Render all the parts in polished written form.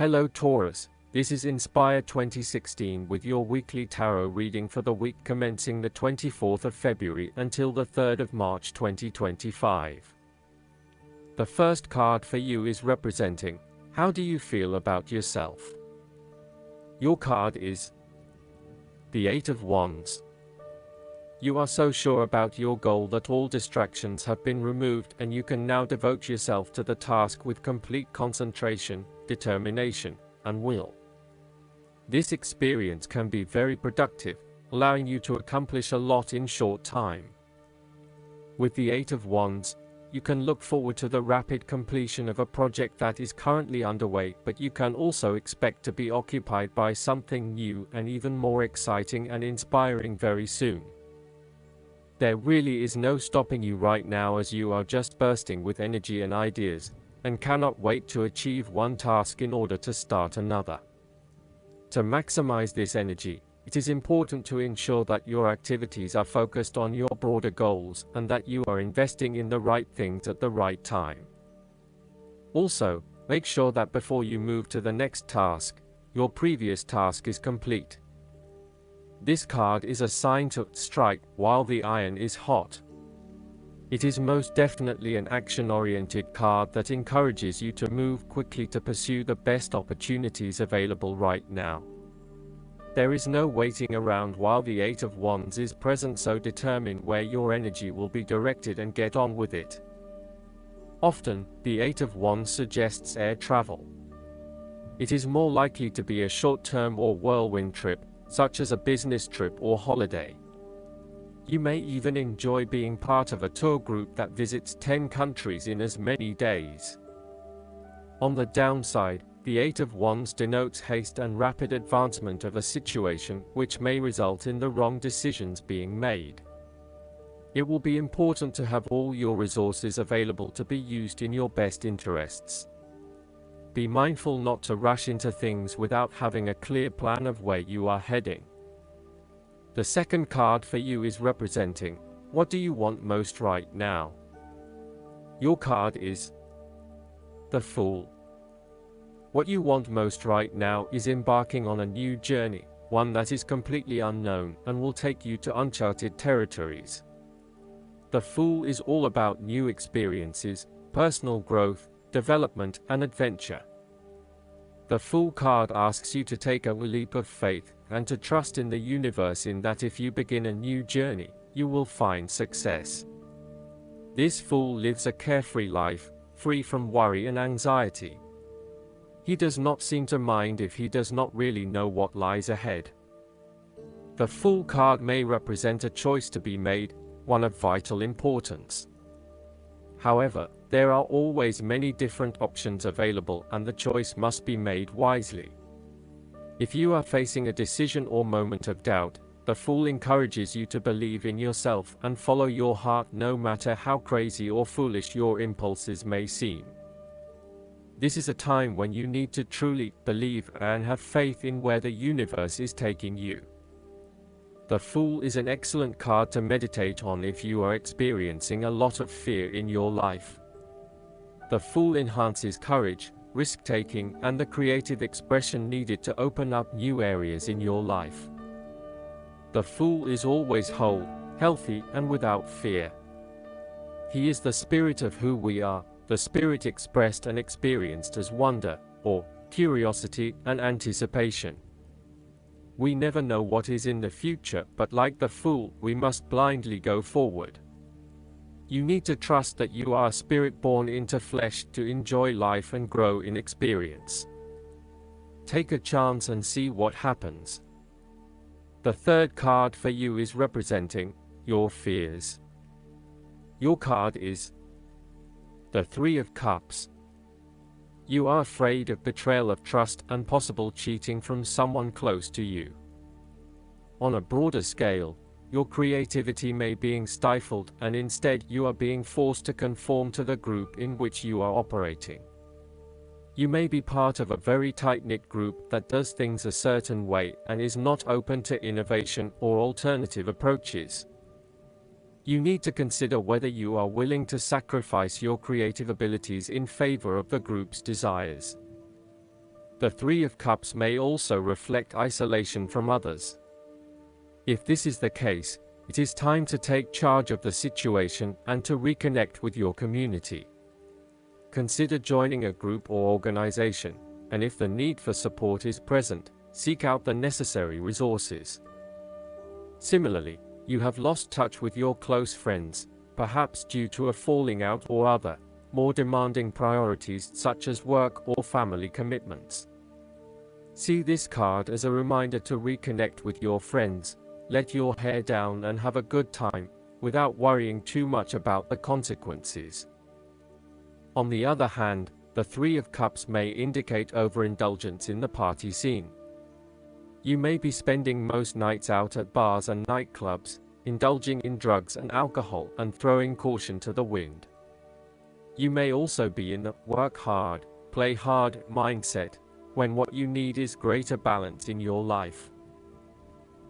Hello Taurus, this is Inspire 2016 with your weekly tarot reading for the week commencing the 24th of February until the 3rd of March 2025. The first card for you is representing, how do you feel about yourself? Your card is the Eight of Wands. You are so sure about your goal that all distractions have been removed and you can now devote yourself to the task with complete concentration, determination, and will. This experience can be very productive, allowing you to accomplish a lot in short time. With the Eight of Wands, you can look forward to the rapid completion of a project that is currently underway, but you can also expect to be occupied by something new and even more exciting and inspiring very soon. There really is no stopping you right now, as you are just bursting with energy and ideas, and cannot wait to achieve one task in order to start another. To maximize this energy, it is important to ensure that your activities are focused on your broader goals and that you are investing in the right things at the right time. Also, make sure that before you move to the next task, your previous task is complete. This card is a sign to strike while the iron is hot. It is most definitely an action-oriented card that encourages you to move quickly to pursue the best opportunities available right now. There is no waiting around while the Eight of Wands is present, so determine where your energy will be directed and get on with it. Often, the Eight of Wands suggests air travel. It is more likely to be a short-term or whirlwind trip, such as a business trip or holiday. You may even enjoy being part of a tour group that visits 10 countries in as many days. On the downside, the Eight of Wands denotes haste and rapid advancement of a situation, which may result in the wrong decisions being made. It will be important to have all your resources available to be used in your best interests. Be mindful not to rush into things without having a clear plan of where you are heading. The second card for you is representing, what do you want most right now? Your card is the Fool. What you want most right now is embarking on a new journey, one that is completely unknown and will take you to uncharted territories. The Fool is all about new experiences, personal growth, development, and adventure. The Fool card asks you to take a leap of faith and to trust in the universe, in that if you begin a new journey, you will find success. This Fool lives a carefree life, free from worry and anxiety. He does not seem to mind if he does not really know what lies ahead. The Fool card may represent a choice to be made, one of vital importance. However, there are always many different options available, and the choice must be made wisely. If you are facing a decision or moment of doubt, the Fool encourages you to believe in yourself and follow your heart, no matter how crazy or foolish your impulses may seem. This is a time when you need to truly believe and have faith in where the universe is taking you. The Fool is an excellent card to meditate on if you are experiencing a lot of fear in your life. The Fool enhances courage, risk-taking, and the creative expression needed to open up new areas in your life. The Fool is always whole, healthy, and without fear. He is the spirit of who we are, the spirit expressed and experienced as wonder, or curiosity and anticipation. We never know what is in the future, but like the Fool, we must blindly go forward. You need to trust that you are a spirit born into flesh to enjoy life and grow in experience. Take a chance and see what happens. The third card for you is representing your fears. Your card is the Three of Cups. You are afraid of betrayal of trust and possible cheating from someone close to you. On a broader scale, your creativity may be being stifled, and instead you are being forced to conform to the group in which you are operating. You may be part of a very tight-knit group that does things a certain way and is not open to innovation or alternative approaches. You need to consider whether you are willing to sacrifice your creative abilities in favor of the group's desires. The Three of Cups may also reflect isolation from others. If this is the case, it is time to take charge of the situation and to reconnect with your community. Consider joining a group or organization, and if the need for support is present, seek out the necessary resources. Similarly, you have lost touch with your close friends, perhaps due to a falling out or other, more demanding priorities such as work or family commitments. See this card as a reminder to reconnect with your friends, let your hair down and have a good time, without worrying too much about the consequences. On the other hand, the Three of Cups may indicate overindulgence in the party scene. You may be spending most nights out at bars and nightclubs, indulging in drugs and alcohol and throwing caution to the wind. You may also be in the work hard, play hard mindset, when what you need is greater balance in your life.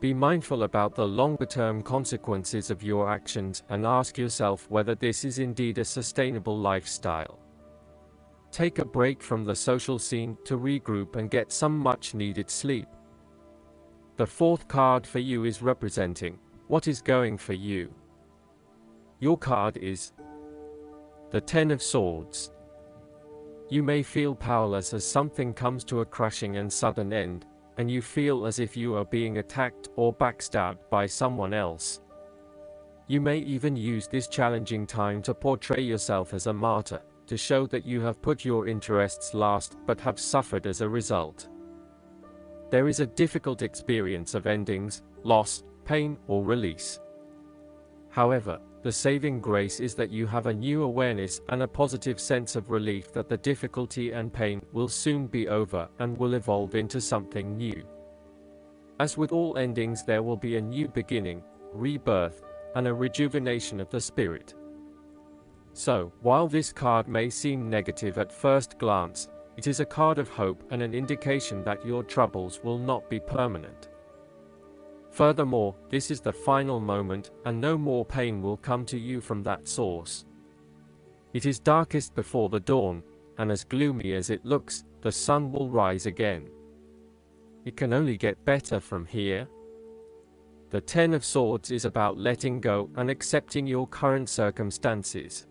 Be mindful about the longer-term consequences of your actions and ask yourself whether this is indeed a sustainable lifestyle. Take a break from the social scene to regroup and get some much-needed sleep. The fourth card for you is representing what is going for you. Your card is the Ten of Swords. You may feel powerless as something comes to a crashing and sudden end, and you feel as if you are being attacked or backstabbed by someone else. You may even use this challenging time to portray yourself as a martyr, to show that you have put your interests last but have suffered as a result. There is a difficult experience of endings, loss, pain, or release. However, the saving grace is that you have a new awareness and a positive sense of relief that the difficulty and pain will soon be over and will evolve into something new. As with all endings, there will be a new beginning, rebirth, and a rejuvenation of the spirit. So, while this card may seem negative at first glance, it is a card of hope and an indication that your troubles will not be permanent. Furthermore, this is the final moment, and no more pain will come to you from that source. It is darkest before the dawn, and as gloomy as it looks, the sun will rise again. It can only get better from here. The Ten of Swords is about letting go and accepting your current circumstances.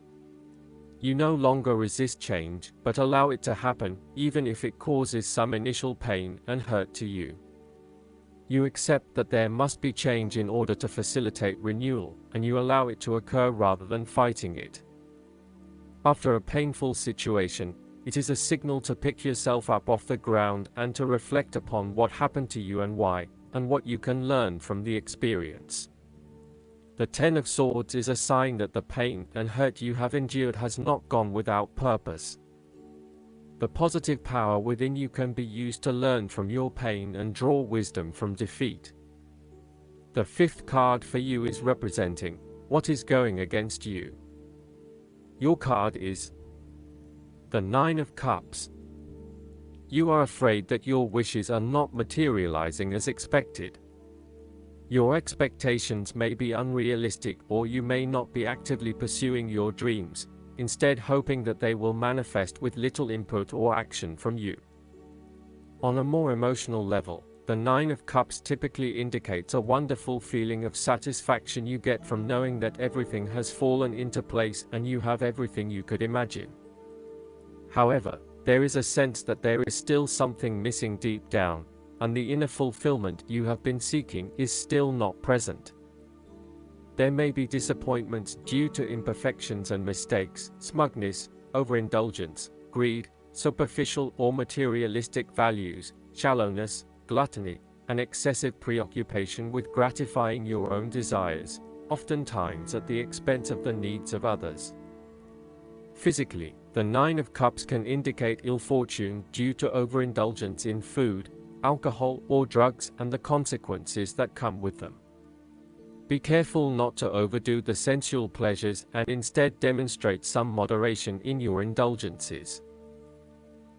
You no longer resist change, but allow it to happen, even if it causes some initial pain and hurt to you. You accept that there must be change in order to facilitate renewal, and you allow it to occur rather than fighting it. After a painful situation, it is a signal to pick yourself up off the ground and to reflect upon what happened to you and why, and what you can learn from the experience. The Ten of Swords is a sign that the pain and hurt you have endured has not gone without purpose. The positive power within you can be used to learn from your pain and draw wisdom from defeat. The fifth card for you is representing what is going against you. Your card is the Nine of Cups. You are afraid that your wishes are not materializing as expected. Your expectations may be unrealistic, or you may not be actively pursuing your dreams, instead hoping that they will manifest with little input or action from you. On a more emotional level, the Nine of Cups typically indicates a wonderful feeling of satisfaction you get from knowing that everything has fallen into place and you have everything you could imagine. However, there is a sense that there is still something missing deep down, and the inner fulfillment you have been seeking is still not present. There may be disappointments due to imperfections and mistakes, smugness, overindulgence, greed, superficial or materialistic values, shallowness, gluttony, and excessive preoccupation with gratifying your own desires, oftentimes at the expense of the needs of others. Physically, the Nine of Cups can indicate ill fortune due to overindulgence in food, alcohol, or drugs and the consequences that come with them. Be careful not to overdo the sensual pleasures and instead demonstrate some moderation in your indulgences.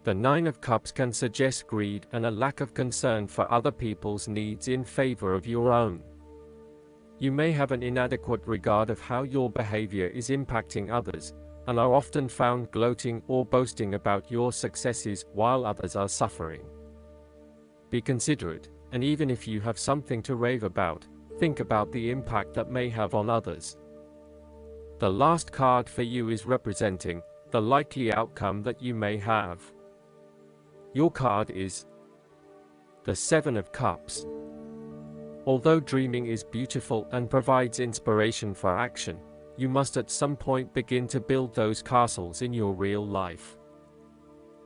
The Nine of Cups can suggest greed and a lack of concern for other people's needs in favor of your own. You may have an inadequate regard of how your behavior is impacting others, and are often found gloating or boasting about your successes while others are suffering. Be considerate, and even if you have something to rave about, think about the impact that may have on others. The last card for you is representing the likely outcome that you may have. Your card is the Seven of Cups. Although dreaming is beautiful and provides inspiration for action, you must at some point begin to build those castles in your real life.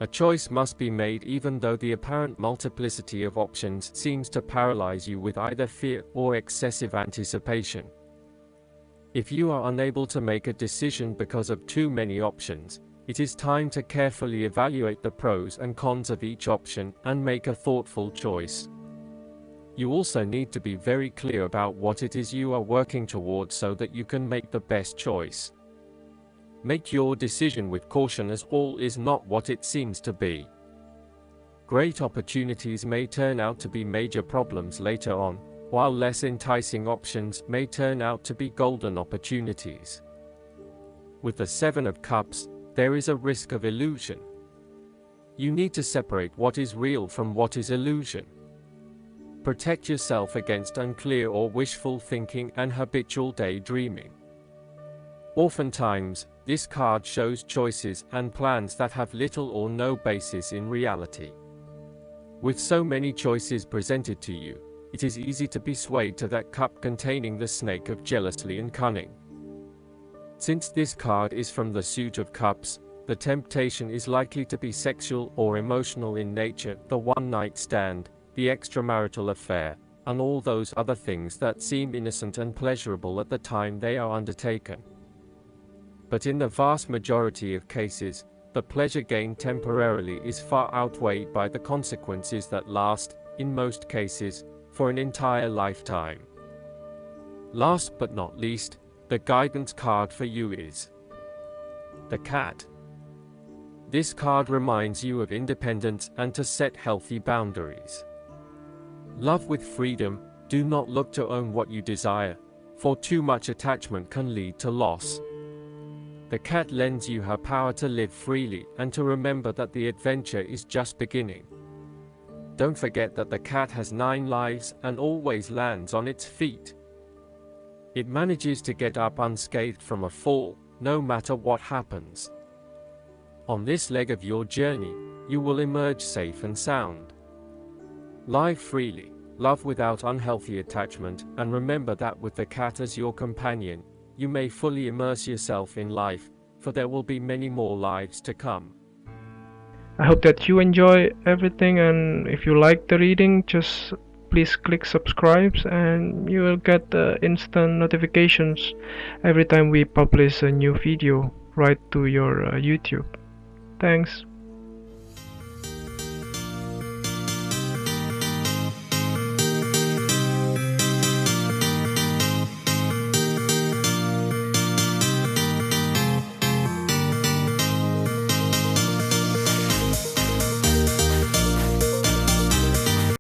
A choice must be made even though the apparent multiplicity of options seems to paralyze you with either fear or excessive anticipation. If you are unable to make a decision because of too many options, it is time to carefully evaluate the pros and cons of each option and make a thoughtful choice. You also need to be very clear about what it is you are working towards so that you can make the best choice. Make your decision with caution, as all is not what it seems to be. Great opportunities may turn out to be major problems later on, while less enticing options may turn out to be golden opportunities. With the Seven of Cups, there is a risk of illusion. You need to separate what is real from what is illusion. Protect yourself against unclear or wishful thinking and habitual daydreaming. Oftentimes, this card shows choices and plans that have little or no basis in reality. With so many choices presented to you, it is easy to be swayed to that cup containing the snake of jealousy and cunning. Since this card is from the suit of cups, the temptation is likely to be sexual or emotional in nature, the one-night stand, the extramarital affair, and all those other things that seem innocent and pleasurable at the time they are undertaken. But in the vast majority of cases, the pleasure gained temporarily is far outweighed by the consequences that last, in most cases, for an entire lifetime. Last but not least, the guidance card for you is the Cat. This card reminds you of independence and to set healthy boundaries. Love with freedom. Do not look to own what you desire, for too much attachment can lead to loss. The cat lends you her power to live freely and to remember that the adventure is just beginning. Don't forget that the cat has 9 lives and always lands on its feet. It manages to get up unscathed from a fall, no matter what happens. On this leg of your journey, you will emerge safe and sound. Live freely, love without unhealthy attachment, and remember that with the cat as your companion, you may fully immerse yourself in life, for there will be many more lives to come. I hope that you enjoy everything, and if you like the reading, just please click subscribe and you will get instant notifications every time we publish a new video right to your YouTube. Thanks.